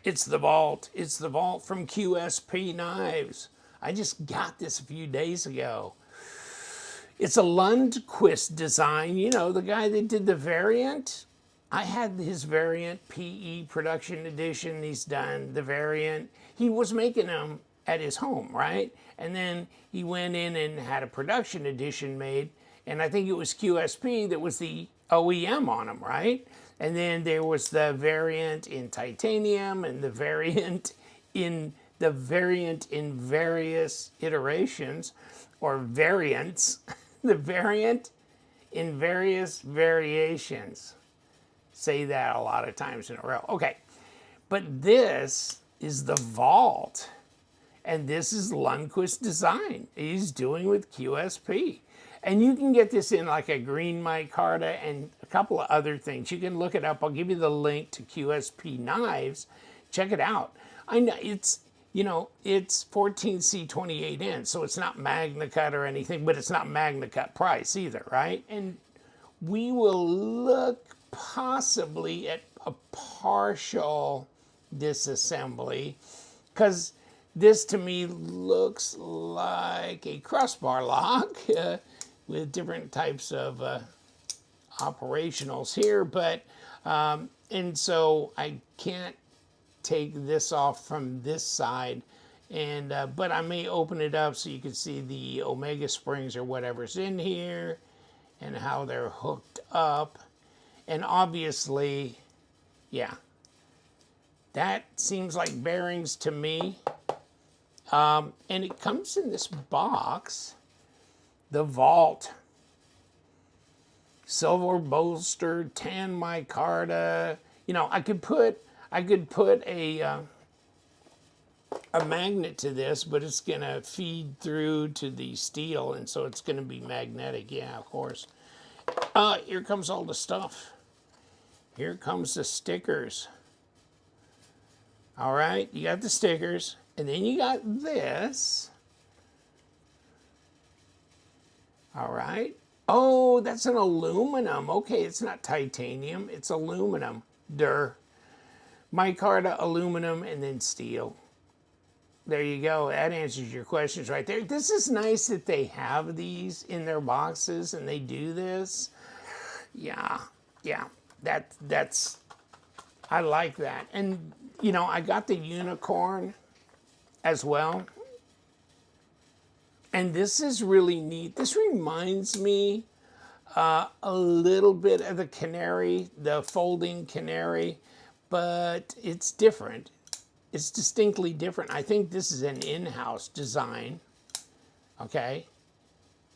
It's the vault. It's the vault from QSP Knives. I just got this a few days ago. It's a Lundquist design. You know, the guy that did the variant. I had his variant, PE Production Edition. He's done the variant. He was making them at his home, right? And then he went in and had a production edition made. And I think it was QSP that was the OEM on them, right? And then there was the variant in titanium and the variant in various iterations or variants. The variant in various variations. Say that a lot of times in a row. Okay, but this is the vault, and this is Lundquist design. He's doing with QSP. And you can get this in like a green micarta and a couple of other things. You can look it up. I'll give you the link to QSP Knives. Check it out. I know it's, you know, it's 14C 28N, so it's not Magna Cut or anything, but it's not Magna Cut price either, right? And we will look possibly at a partial disassembly, because this to me looks like a crossbar lock with different types of operationals here, but and so I can't take this off from this side, and but I may open it up so you can see the Omega springs or whatever's in here and how they're hooked up. And obviously, yeah, that seems like bearings to me. And it comes in this box, the vault, silver bolstered, tan micarta. You know, I could put a magnet to this, but it's gonna feed through to the steel, and so it's gonna be magnetic. Yeah, of course. Here comes all the stuff. Here comes the stickers. All right, you got the stickers, and then you got this. All right. Oh, that's an aluminum. Okay, it's not titanium, it's aluminum. Micarta, aluminum, and then steel. There you go. That answers your questions right there. This is nice that they have these in their boxes and they do this. Yeah, that's, I like that. And, you know, I got the unicorn as well. And this is really neat. This reminds me a little bit of the canary, the folding canary, but it's different. It's distinctly different. I think this is an in-house design, okay?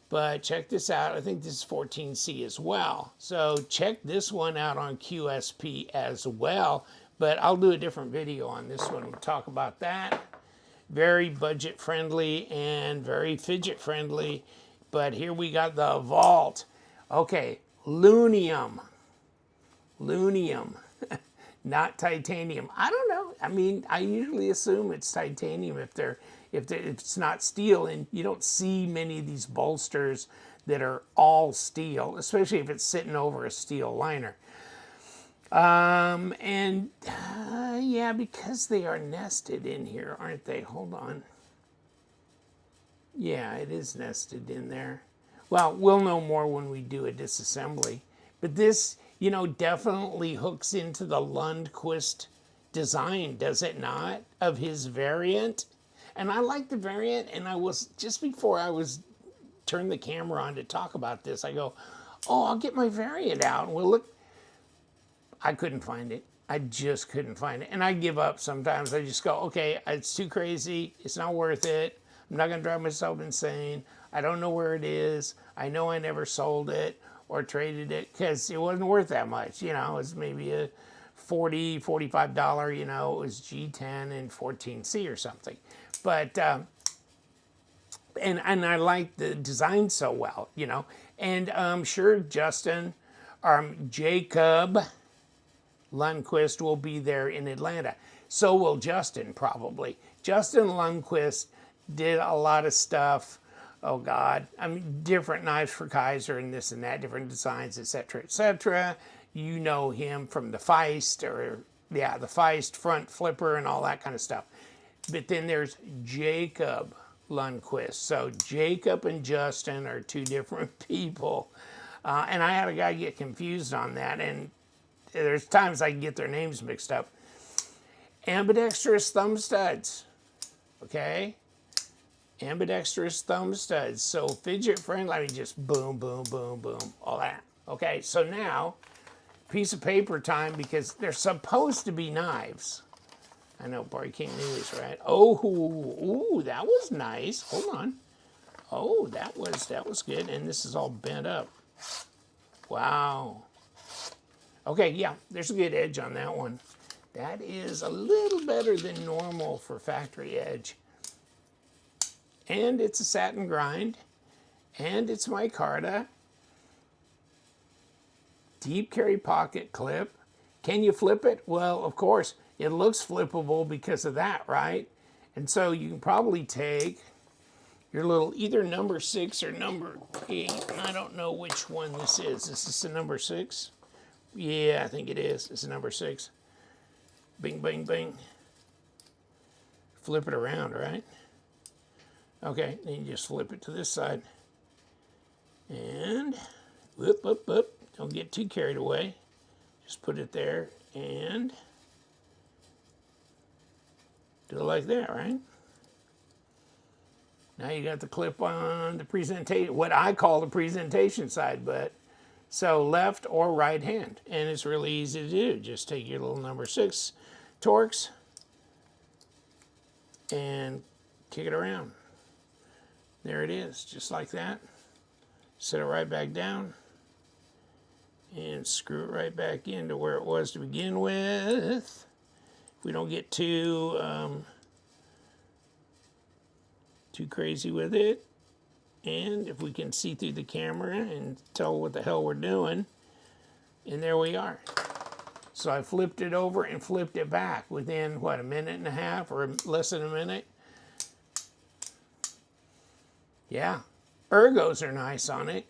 But check this out. I think this is 14C as well. So check this one out on QSP as well. But I'll do a different video on this one. We'll talk about that. Very budget friendly and very fidget friendly. But here we got the vault. Okay, lunium. Lunium. Not titanium. I don't know. I mean, I usually assume it's titanium if it's not steel, and you don't see many of these bolsters that are all steel, especially if it's sitting over a steel liner. Yeah, because they are nested in here, aren't they? Hold on. Yeah, it is nested in there. Well, we'll know more when we do a disassembly. But this, you know, definitely hooks into the Lundquist design, does it not, of his variant? And I like the variant, and I was, just before I was turned the camera on to talk about this, I go, oh, I'll get my variant out, and we'll look. I couldn't find it. I just couldn't find it. And I give up sometimes. I just go, okay, it's too crazy. It's not worth it. I'm not going to drive myself insane. I don't know where it is. I know I never sold it or traded it because it wasn't worth that much. You know, it was maybe a $40, $45, you know, it was G10 and 14C or something. But, and I like the design so well, you know. And I'm sure Jacob Lundquist will be there in Atlanta. So will Justin, probably. Justin Lundquist did a lot of stuff. Oh God, I mean, different knives for Kaiser and this and that, different designs, etc., etc. You know him from the Feist or Yeah, the Feist front flipper and all that kind of stuff. But then there's Jacob Lundquist. So Jacob and Justin are two different people. And I had a guy get confused on that. And there's times I can get their names mixed up. Ambidextrous thumb studs. Okay? Ambidextrous thumb studs. So fidget friendly, I mean, just boom, boom, boom, boom, all that. Okay, so now, piece of paper time, because they're supposed to be knives. I know Barry King News, right? Oh, ooh, that was nice. Hold on. Oh, that was good. And this is all bent up. Wow. Okay, yeah, there's a good edge on that one. That is a little better than normal for factory edge. And it's a satin grind. And it's micarta. Deep carry pocket clip. Can you flip it? Well, of course, it looks flippable because of that, right? And so you can probably take your little either number 6 or number 8. I don't know which one this is. Is this a number 6? Yeah, I think it is. It's a number 6. Bing, bing, bing. Flip it around, right? Okay, then you just flip it to this side. And whoop, whoop, whoop. Don't get too carried away. Just put it there and do it like that, right? Now you got the clip on the presentation, what I call the presentation side, but so left or right hand. And it's really easy to do. Just take your little number 6 Torx and kick it around. There it is, just like that. Set it right back down and screw it right back into where it was to begin with. If we don't get too crazy with it, and if we can see through the camera and tell what the hell we're doing, and there we are. So I flipped it over and flipped it back within, what, a minute and a half or less than a minute? Yeah, ergos are nice on it.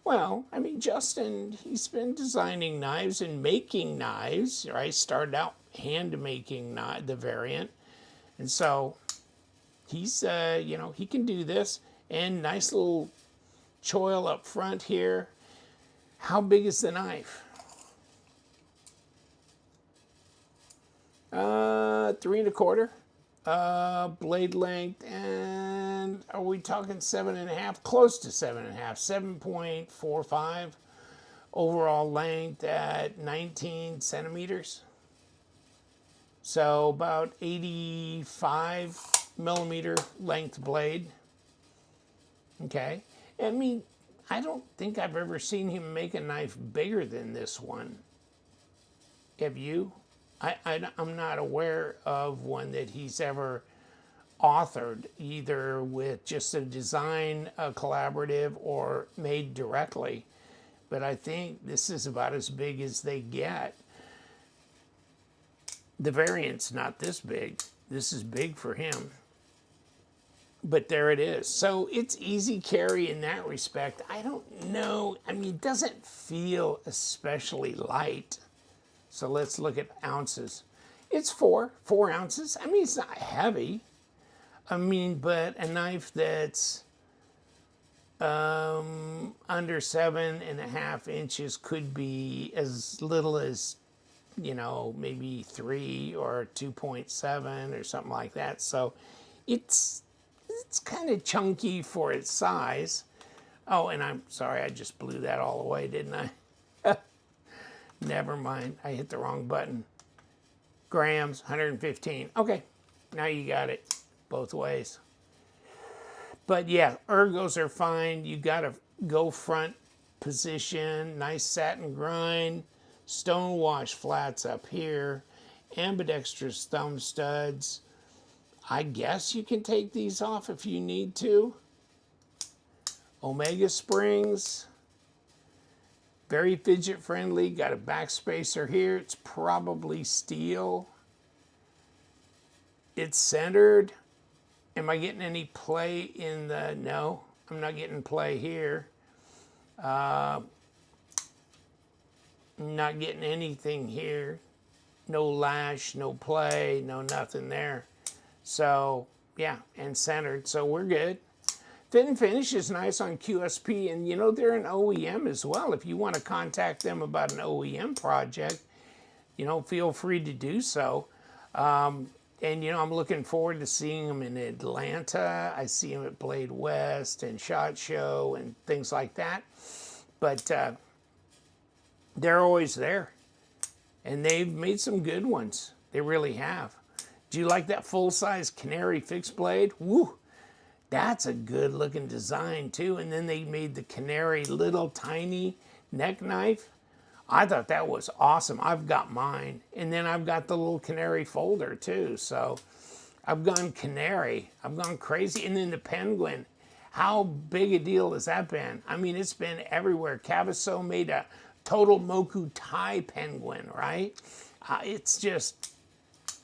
Well, I mean, Justin, he's been designing knives and making knives, right? Started out hand making the variant. And so he's, you know, he can do this. And nice little choil up front here. How big is the knife? 3 1/4. Blade length, and are we talking 7.5? Close to 7.5, 7.45. Overall length at 19 centimeters. So about 85 millimeter length blade. Okay. I mean, I don't think I've ever seen him make a knife bigger than this one. Have you? I'm not aware of one that he's ever authored, either with just a design collaborative or made directly. But I think this is about as big as they get. The variant's not this big. This is big for him. But there it is. So it's easy carry in that respect. I don't know. I mean, it doesn't feel especially light. So let's look at ounces. It's 4 ounces. I mean, it's not heavy. I mean, but a knife that's under 7.5 inches could be as little as, you know, maybe 3 or 2.7 or something like that. So it's kind of chunky for its size. Oh, and I'm sorry, I just blew that all away, didn't I? Never mind, I hit the wrong button. Grams, 115. Okay, now you got it both ways. But yeah, ergos are fine. You got to go front position, nice satin grind, stonewash flats up here, ambidextrous thumb studs. I guess you can take these off if you need to. Omega springs. Very fidget friendly, got a backspacer here. It's probably steel. It's centered. Am I getting any play in the, no, I'm not getting play here. Not getting anything here. no lash, no play, no nothing there. So yeah, and centered, so we're good. Fit and finish is nice on QSP, and you know, they're an OEM as well. If you want to contact them about an OEM project, you know, feel free to do so. And you know, I'm looking forward to seeing them in Atlanta. I see them at Blade West and SHOT Show and things like that. But they're always there, and they've made some good ones. They really have. Do you like that full-size Canary fixed blade? Woo! That's a good looking design too. And then they made the Canary little tiny neck knife. I thought that was awesome. I've got mine. And then I've got the little Canary folder too. So I've gone Canary. I've gone crazy. And then the Penguin. How big a deal has that been? I mean, it's been everywhere. Cavasso made a total Moku Thai Penguin, right? It's just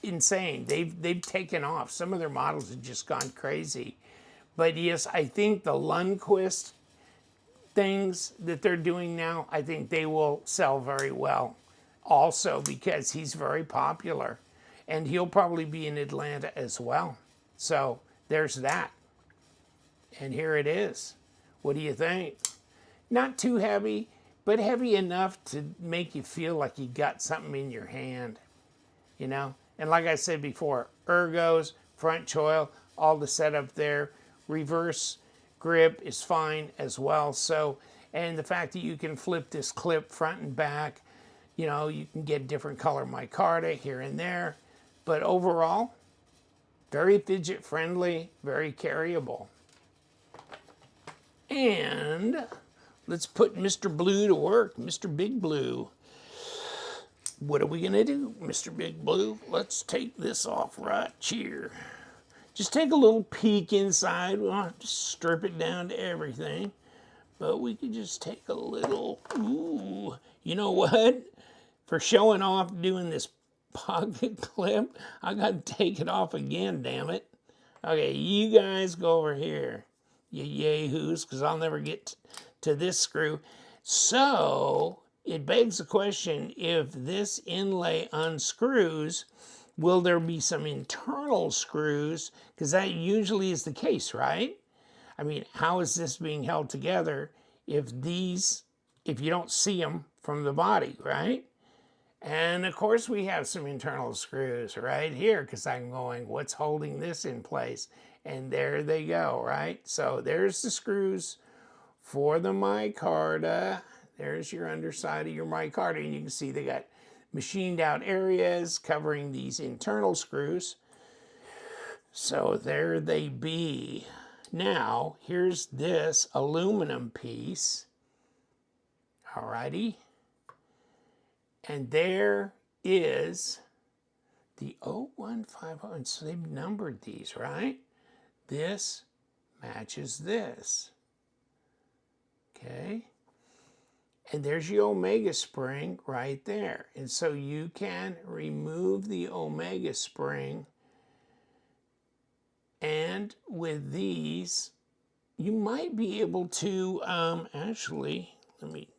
insane. They've taken off. Some of their models have just gone crazy. But yes, I think the Lundquist things that they're doing now, I think they will sell very well also because he's very popular. And he'll probably be in Atlanta as well. So there's that. And here it is. What do you think? Not too heavy, but heavy enough to make you feel like you got something in your hand, you know? And like I said before, ergos, front choil, all the setup there. Reverse grip is fine as well. So, and the fact that you can flip this clip front and back, you know, you can get different color micarta here and there. But overall, very fidget friendly, very carryable. And let's put Mr. Blue to work, Mr. Big Blue. What are we gonna do, Mr. Big Blue? Let's take this off right here. Just take a little peek inside. We don't have to strip it down to everything, but we could just take a little, ooh, you know what? For showing off doing this pocket clip, I gotta take it off again, damn it. Okay, you guys go over here, you yahoos, because I'll never get to this screw. So it begs the question, if this inlay unscrews, will there be some internal screws? Because that usually is the case, right? I mean, how is this being held together if you don't see them from the body, right? And of course we have some internal screws right here, because I'm going, what's holding this in place? And there they go, right? So there's the screws for the micarta. There's your underside of your micarta, and you can see they got machined out areas covering these internal screws. So there they be. Now, here's this aluminum piece. Alrighty. And there is the 0150. And so they've numbered these, right? This matches this. Okay. And there's your omega spring right there. And so you can remove the omega spring. And with these, you might be able to, actually, let me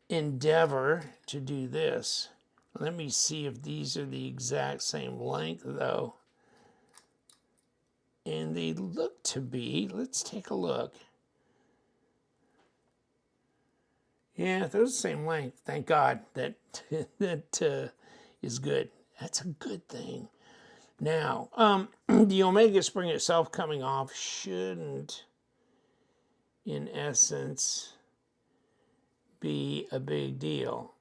endeavor to do this. Let me see if these are the exact same length though. And they look to be, let's take a look. Yeah, they're the same length. Thank God that that is good. That's a good thing. Now, the omega spring itself coming off shouldn't, in essence, be a big deal.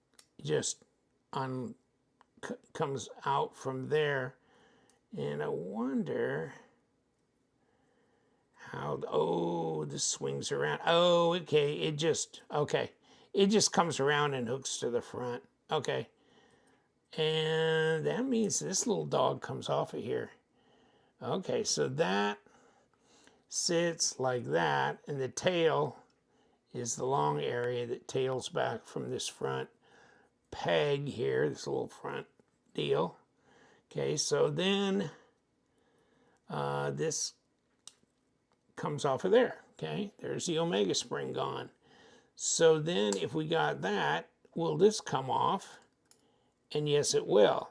Just comes out from there, and I wonder how. Oh, this swings around. Oh, okay. It just comes around and hooks to the front. Okay. And that means this little dog comes off of here. Okay, so that sits like that, and the tail is the long area that tails back from this front peg here, this little front deal. Okay, so then this comes off of there. Okay, there's the omega spring gone. So then if we got that, will this come off? And yes, it will.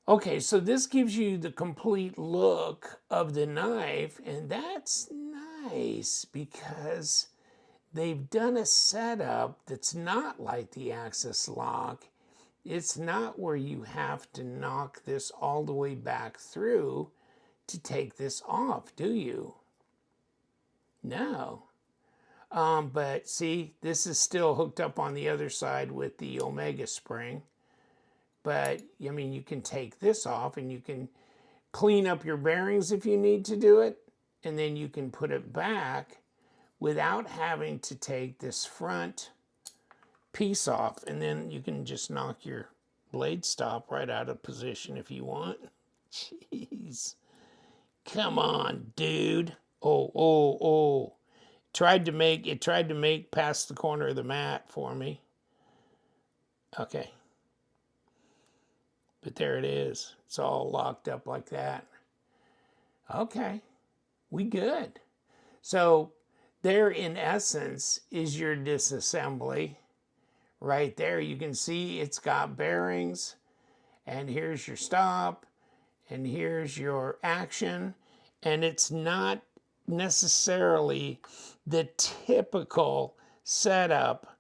Okay, so this gives you the complete look of the knife, and that's nice because they've done a setup that's not like the Axis lock. It's not where you have to knock this all the way back through to take this off, do you? No. But see, this is still hooked up on the other side with the Omega spring. But, I mean, you can take this off and you can clean up your bearings if you need to do it. And then you can put it back without having to take this front piece off. And then you can just knock your blade stop right out of position if you want. Jeez. Come on, dude. Oh. It tried to make past the corner of the mat for me. Okay. But there it is. It's all locked up like that. Okay. We good. So there in essence is your disassembly. Right there you can see it's got bearings. And here's your stop. And here's your action. And it's not necessarily the typical setup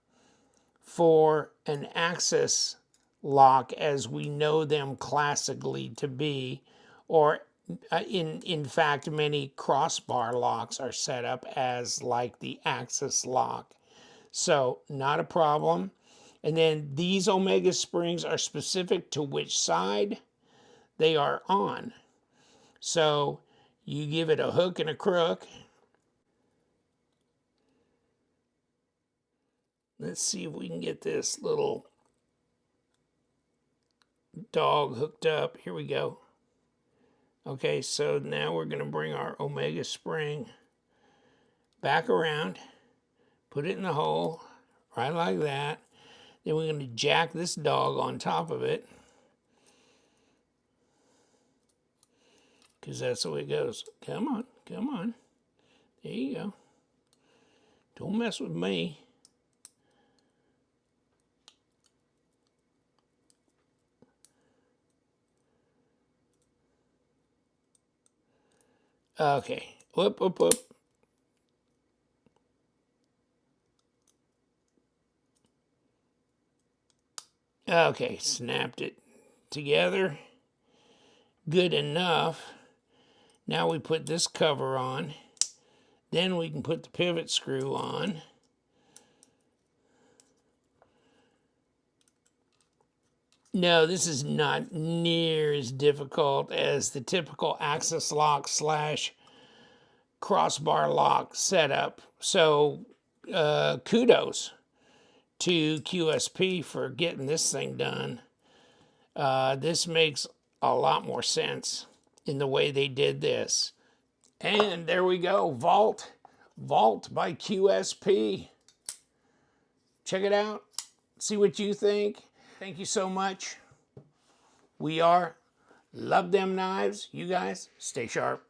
for an Axis lock as we know them classically to be, or in fact many crossbar locks are set up as like the Axis lock. So not a problem. And then these Omega springs are specific to which side they are on. So you give it a hook and a crook. Let's see if we can get this little dog hooked up. Here we go. Okay, so now we're going to bring our Omega spring back around, put it in the hole, right like that. Then we're going to jack this dog on top of it, because that's the way it goes. Come on. There you go. Don't mess with me. Okay, whoop. Okay, snapped it together. Good enough. Now we put this cover on. Then we can put the pivot screw on. No, this is not near as difficult as the typical Axis lock / crossbar lock setup. So kudos to QSP for getting this thing done. This makes a lot more sense in the way they did this. And there we go, Vault by QSP. Check it out, see what you think. Thank you so much. We are LuvThemKnives. You guys stay sharp.